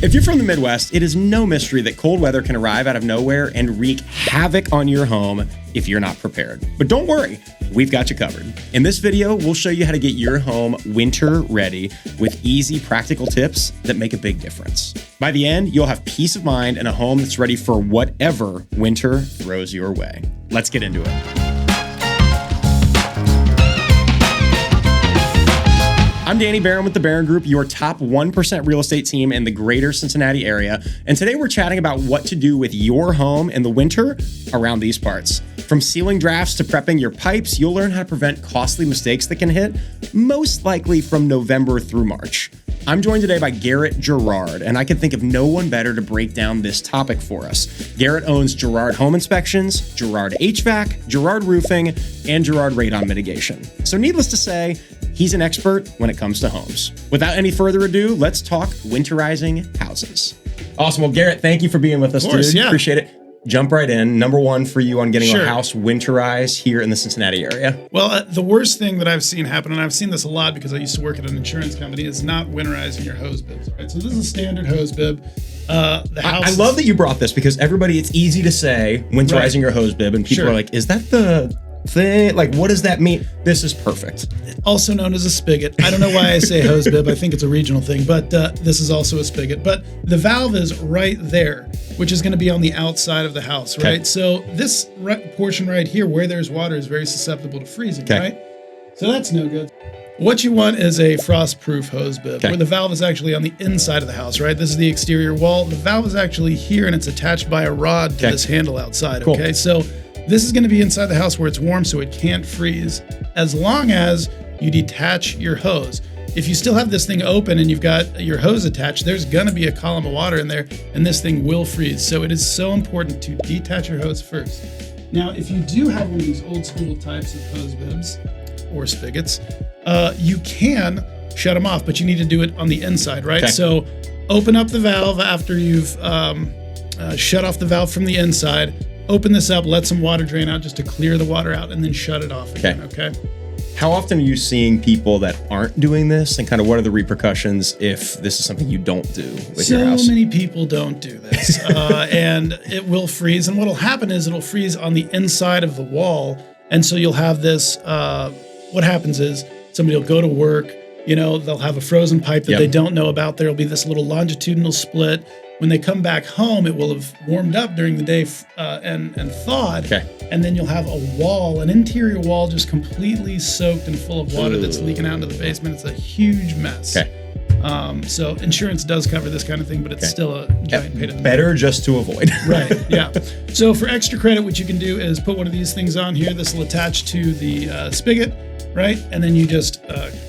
If you're from the Midwest, it is no mystery that cold weather can arrive out of nowhere and wreak havoc on your home if you're not prepared. But don't worry, we've got you covered. In this video, we'll show you how to get your home winter ready with easy, practical tips that make a big difference. By the end, you'll have peace of mind and a home that's ready for whatever winter throws your way. Let's get into it. I'm Danny Barron with the Barron Group, your top 1% real estate team in the greater Cincinnati area. And today we're chatting about what to do with your home in the winter around these parts. From sealing drafts to prepping your pipes, you'll learn how to prevent costly mistakes that can hit, most likely from November through March. I'm joined today by Garrett Gerard, and I can think of no one better to break down this topic for us. Garrett owns Gerard Home Inspections, Gerard HVAC, Gerard Roofing, and Gerard Radon Mitigation. So needless to say, he's an expert when it comes to homes. Without any further ado, let's talk winterizing houses. Awesome. Well, Garrett, thank you for being with us, dude. Yeah. Appreciate it. Jump right in. Number one for you on getting a house winterized here in the Cincinnati area. Well, the worst thing that I've seen happen, and I've seen this a lot because I used to work at an insurance company, is not winterizing your hose bibs. Right. So this is a standard hose bib. I love that you brought this because everybody, it's easy to say winterizing your hose bib, and people are like, "Is that the thing? Like, what does that mean?" This is perfect. Also known as a spigot. I don't know why I say hose bib. I think it's a regional thing, but this is also a spigot. But the valve is right there, which is going to be on the outside of the house, right? Okay. So this portion right here, where there's water, is very susceptible to freezing, right? So that's no good. What you want is a frost-proof hose bib, where the valve is actually on the inside of the house, right? This is the exterior wall. The valve is actually here, and it's attached by a rod to this handle outside, okay? So this is going to be inside the house where it's warm, so it can't freeze, as long as you detach your hose. If you still have this thing open and you've got your hose attached, there's going to be a column of water in there, and this thing will freeze. So it is so important to detach your hose first. Now, if you do have one of these old school types of hose bibs or spigots, you can shut them off, but you need to do it on the inside, right? So open up the valve after you've shut off the valve from the inside. Open this up, let some water drain out just to clear the water out, and then shut it off again, okay? How often are you seeing people that aren't doing this, and kind of what are the repercussions if this is something you don't do with your house? So many people don't do this, and it will freeze. And what'll happen is it'll freeze on the inside of the wall, and so you'll have this, what happens is somebody will go to work, you know, they'll have a frozen pipe that they don't know about. There'll be this little longitudinal split. When they come back home, it will have warmed up during the day and thawed, and then you'll have a wall, an interior wall, just completely soaked and full of water that's leaking out into the basement. It's a huge mess. So insurance does cover this kind of thing, but it's still a giant pain in the Better just to avoid. Right, yeah. So for extra credit, what you can do is put one of these things on here. This will attach to the spigot, right? And then you just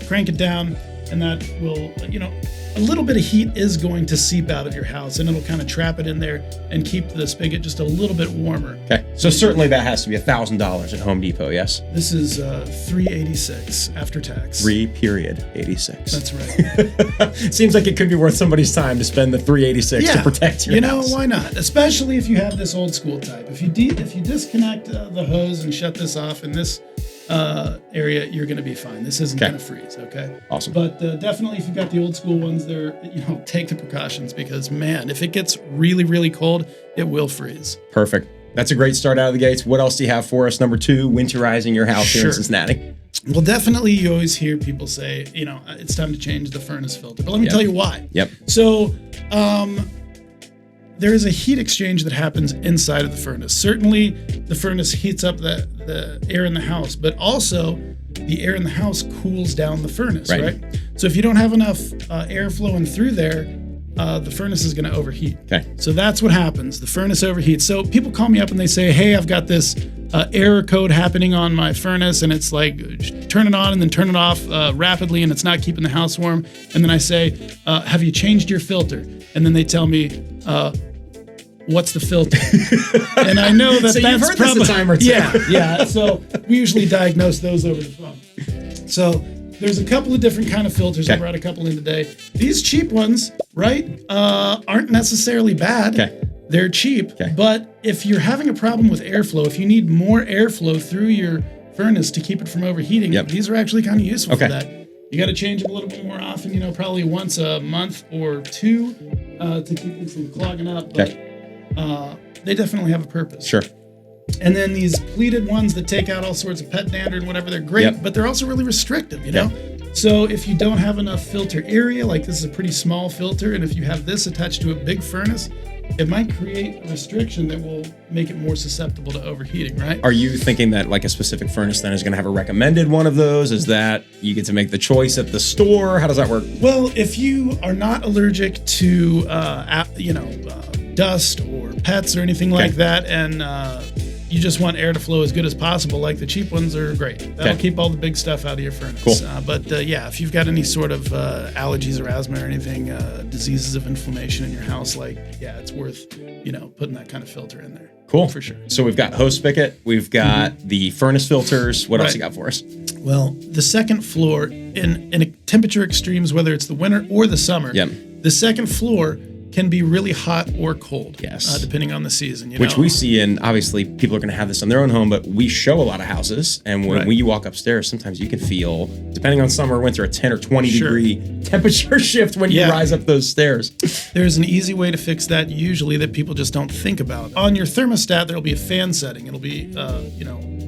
crank it down, and that will, you know, a little bit of heat is going to seep out of your house, and it'll kind of trap it in there and keep the spigot just a little bit warmer. Okay, so certainly that has to be $1,000 at Home Depot, yes? This is $386 after tax. 3.86. That's right. Seems like it could be worth somebody's time to spend the $386 to protect your house. You know, why not? Especially if you have this old school type. If you disconnect the hose and shut this off in this area, you're going to be fine. This isn't going to freeze, okay? Awesome. But definitely, if you've got the old school ones, there, you know, take the precautions, because man, if it gets really, really cold, it will freeze. Perfect. That's a great start out of the gates. What else do you have for us? Number two, winterizing your house here in Cincinnati. Well, definitely, you always hear people say, you know, it's time to change the furnace filter. But let me tell you why. So, there is a heat exchange that happens inside of the furnace. Certainly, the furnace heats up the air in the house, but also the air in the house cools down the furnace, right? So if you don't have enough air flowing through there, the furnace is going to overheat. So that's what happens. The furnace overheats. So people call me up and they say, hey, I've got this error code happening on my furnace, and it's like turn it on and then turn it off rapidly, and it's not keeping the house warm. And then I say, have you changed your filter? And then they tell me, what's the filter? And I know that so that's you've heard probably this a time or two. Yeah. So we usually diagnose those over the phone. So there's a couple of different kind of filters. I brought a couple in today. These cheap ones, right, aren't necessarily bad. They're cheap, but if you're having a problem with airflow, if you need more airflow through your furnace to keep it from overheating, these are actually kind of useful for that. You got to change them a little bit more often, you know, probably once a month or two. to keep these from clogging up, but they definitely have a purpose. Sure. And then these pleated ones that take out all sorts of pet dander and whatever, they're great, but they're also really restrictive, you know? So if you don't have enough filter area, like this is a pretty small filter, and if you have this attached to a big furnace, it might create a restriction that will make it more susceptible to overheating, right? Are you thinking that like a specific furnace then is going to have a recommended one of those? Is that you get to make the choice at the store? How does that work? Well, if you are not allergic to, dust or pets or anything like that, and you just want air to flow as good as possible, like the cheap ones are great. That'll keep all the big stuff out of your furnace. Cool. If you've got any sort of allergies or asthma or anything, diseases of inflammation in your house, it's worth, putting that kind of filter in there. Cool. For sure. So we've got hose spigot, we've got the furnace filters. What else you got for us? Well, the second floor in temperature extremes, whether it's the winter or the summer, the second floor can be really hot or cold, depending on the season. Which we see in, obviously, people are going to have this on their own home, but we show a lot of houses, and when we walk upstairs, sometimes you can feel, depending on summer or winter, a 10 or 20 degree temperature shift when you rise up those stairs. There's an easy way to fix that, usually, that people just don't think about. On your thermostat, there'll be a fan setting. It'll be,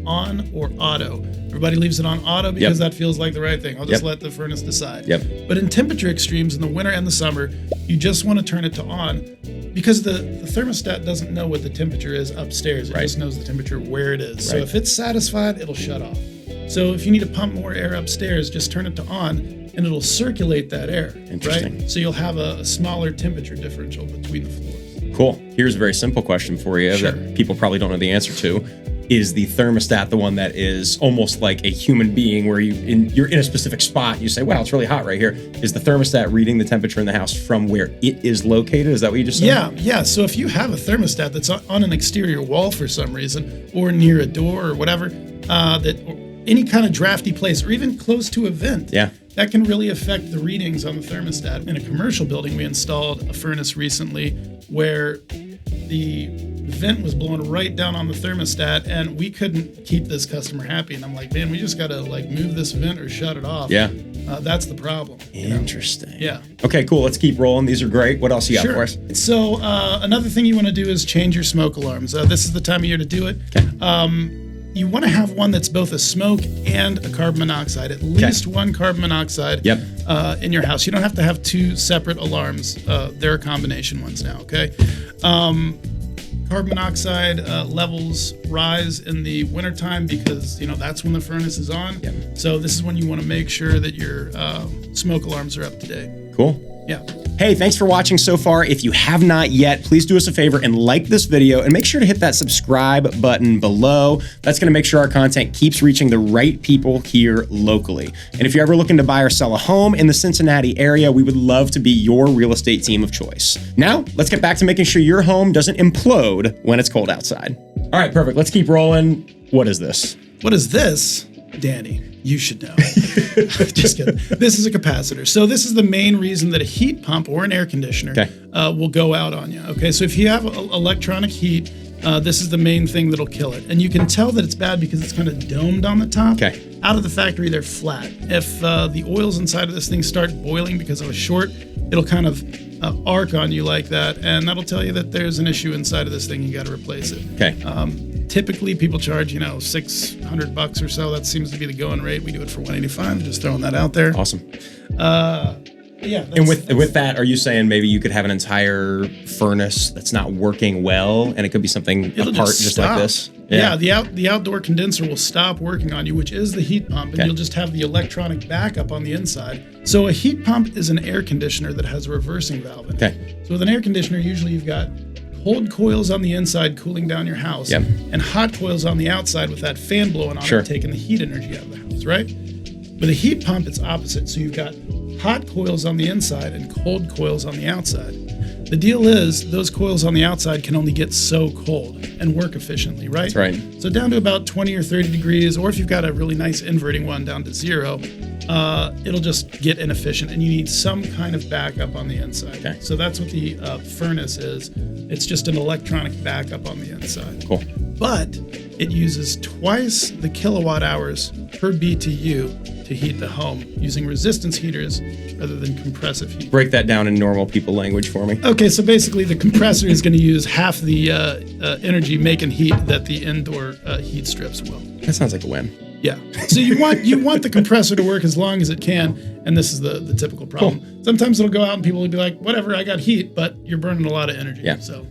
on or auto. Everybody leaves it on auto because that feels like the right thing. I'll just let the furnace decide. But in temperature extremes in the winter and the summer, you just want to turn it to on, because the thermostat doesn't know what the temperature is upstairs. It just knows the temperature where it is. So if it's satisfied, it'll shut off. So if you need to pump more air upstairs, just turn it to on, and it'll circulate that air. Interesting. Right? So you'll have a smaller temperature differential between the floors. Cool. Here's a very simple question for you that people probably don't know the answer to. Is the thermostat the one that is almost like a human being, where you're in a specific spot, you say, wow, it's really hot right here. Is the thermostat reading the temperature in the house from where it is located? Is that what you just said? Yeah. So if you have a thermostat that's on an exterior wall for some reason, or near a door or whatever, or any kind of drafty place, or even close to a vent, that can really affect the readings on the thermostat. In a commercial building, we installed a furnace recently where the vent was blowing right down on the thermostat, and we couldn't keep this customer happy. And I'm like, man, we just got to move this vent or shut it off. That's the problem. Interesting. Yeah. Okay, cool. Let's keep rolling. These are great. What else you got for us? So another thing you want to do is change your smoke alarms. This is the time of year to do it. You want to have one that's both a smoke and a carbon monoxide, at least one carbon monoxide in your house. You don't have to have two separate alarms. There are combination ones now, okay? Carbon monoxide levels rise in the wintertime because, that's when the furnace is on. So this is when you want to make sure that your smoke alarms are up to date. Cool. Yeah. Hey, thanks for watching so far. If you have not yet, please do us a favor and like this video, and make sure to hit that subscribe button below. That's going to make sure our content keeps reaching the right people here locally. And if you're ever looking to buy or sell a home in the Cincinnati area, we would love to be your real estate team of choice. Now, let's get back to making sure your home doesn't implode when it's cold outside. All right, perfect. Let's keep rolling. What is this? What is this? Danny, you should know. Just kidding. This is a capacitor. So this is the main reason that a heat pump or an air conditioner will go out on you. Okay, so if you have electronic heat, this is the main thing that'll kill it. And you can tell that it's bad because it's kind of domed on the top. Out of the factory, they're flat. If the oils inside of this thing start boiling because of a short, it'll kind of arc on you like that, and that'll tell you that there's an issue inside of this thing. You got to replace it. Typically, people charge $600 or so. That seems to be the going rate. We do it for $185. Just throwing that out there. Awesome. And with that, are you saying maybe you could have an entire furnace that's not working well, and it could be something apart just like this? Yeah, the outdoor condenser will stop working on you, which is the heat pump, and you'll just have the electronic backup on the inside. So a heat pump is an air conditioner that has a reversing valve in it. So with an air conditioner, usually you've got cold coils on the inside cooling down your house, and hot coils on the outside with that fan blowing on it, taking the heat energy out of the house, right? With a heat pump, it's opposite. So you've got hot coils on the inside and cold coils on the outside. The deal is those coils on the outside can only get so cold and work efficiently, right? That's right. So down to about 20 or 30 degrees, or if you've got a really nice inverting one, down to 0, it'll just get inefficient, and you need some kind of backup on the inside. Okay. So that's what the furnace is. It's just an electronic backup on the inside. Cool. But it uses twice the kilowatt hours per BTU to heat the home using resistance heaters rather than compressive heat. Break that down in normal people language for me. Okay, so basically the compressor is going to use half the energy making heat that the indoor heat strips will. That sounds like a win. Yeah. So you want the compressor to work as long as it can, and this is the typical problem. Cool. Sometimes it'll go out and people will be like, whatever, I got heat, but you're burning a lot of energy. Yeah. So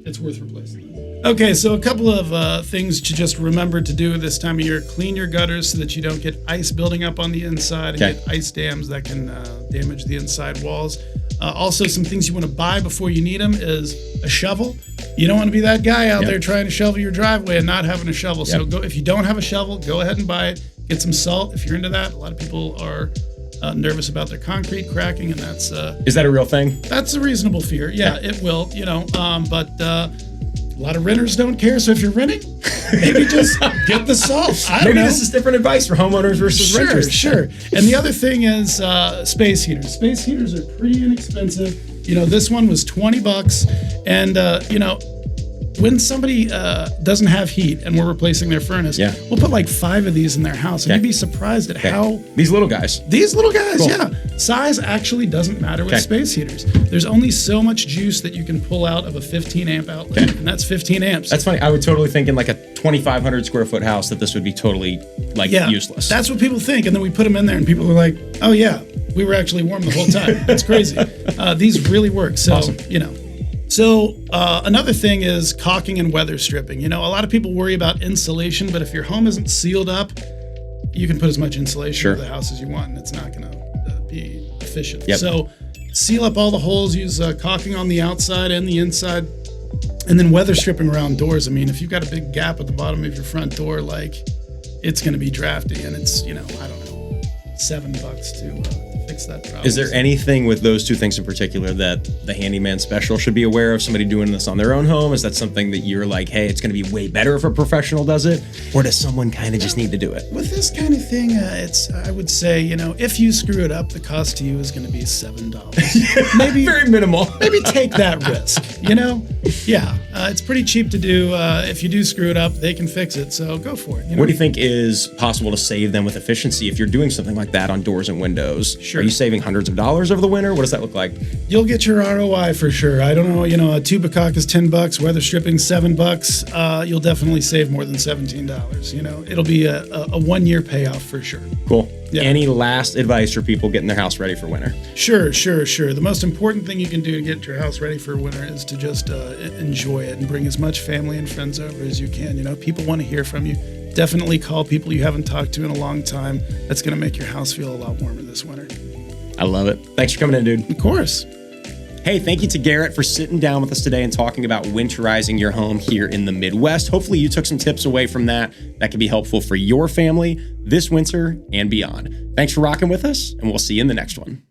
it's worth replacing. Okay, so a couple of things to just remember to do this time of year. Clean your gutters so that you don't get ice building up on the inside and get ice dams that can damage the inside walls. Also, some things you want to buy before you need them is a shovel. You don't want to be that guy out there trying to shovel your driveway and not having a shovel. So if you don't have a shovel, go ahead and buy it. Get some salt if you're into that. A lot of people are nervous about their concrete cracking, and that's is that a real thing? That's a reasonable fear. Yeah, it will. But a lot of renters don't care. So if you're renting, maybe just get the salt. Maybe this is different advice for homeowners versus renters. Sure. And the other thing is space heaters. Space heaters are pretty inexpensive. This one was $20, and when somebody doesn't have heat and we're replacing their furnace, we'll put like 5 of these in their house, and you'd be surprised at how these little guys. Cool. Size actually doesn't matter with space heaters. There's only so much juice that you can pull out of a 15 amp outlet, and that's 15 amps. That's funny. I would totally think in like a 2,500 square foot house that this would be totally useless. That's what people think, and then we put them in there, and people are like, "Oh yeah, we were actually warm the whole time." That's crazy. These really work. So awesome. So another thing is caulking and weather stripping. A lot of people worry about insulation, but if your home isn't sealed up, you can put as much insulation into the house as you want, and it's not going to be efficient. So seal up all the holes, use caulking on the outside and the inside, and then weather stripping around doors. I mean, if you've got a big gap at the bottom of your front door, it's going to be drafty, and it's, I don't know, $7 to fix that problem. Is there anything with those two things in particular that the handyman special should be aware of? Somebody doing this on their own home? Is that something that you're like, hey, it's going to be way better if a professional does it? Or does someone kind of just need to do it? With this kind of thing, I would say, if you screw it up, the cost to you is going to be $7. Maybe very minimal. Maybe take that risk, Yeah, it's pretty cheap to do. If you do screw it up, they can fix it. So go for it. What do you think is possible to save them with efficiency if you're doing something like that on doors and windows? Sure. Are you saving hundreds of dollars over the winter? What does that look like? You'll get your ROI for sure. I don't know, a tube of caulk is $10, weather stripping $7. You'll definitely save more than $17. It'll be a 1-year payoff for sure. Cool. Yeah. Any last advice for people getting their house ready for winter? Sure. The most important thing you can do to get your house ready for winter is to just enjoy it and bring as much family and friends over as you can. People want to hear from you. Definitely call people you haven't talked to in a long time. That's going to make your house feel a lot warmer this winter. I love it. Thanks for coming in, dude. Of course. Hey, thank you to Garrett for sitting down with us today and talking about winterizing your home here in the Midwest. Hopefully you took some tips away from that can be helpful for your family this winter and beyond. Thanks for rocking with us, and we'll see you in the next one.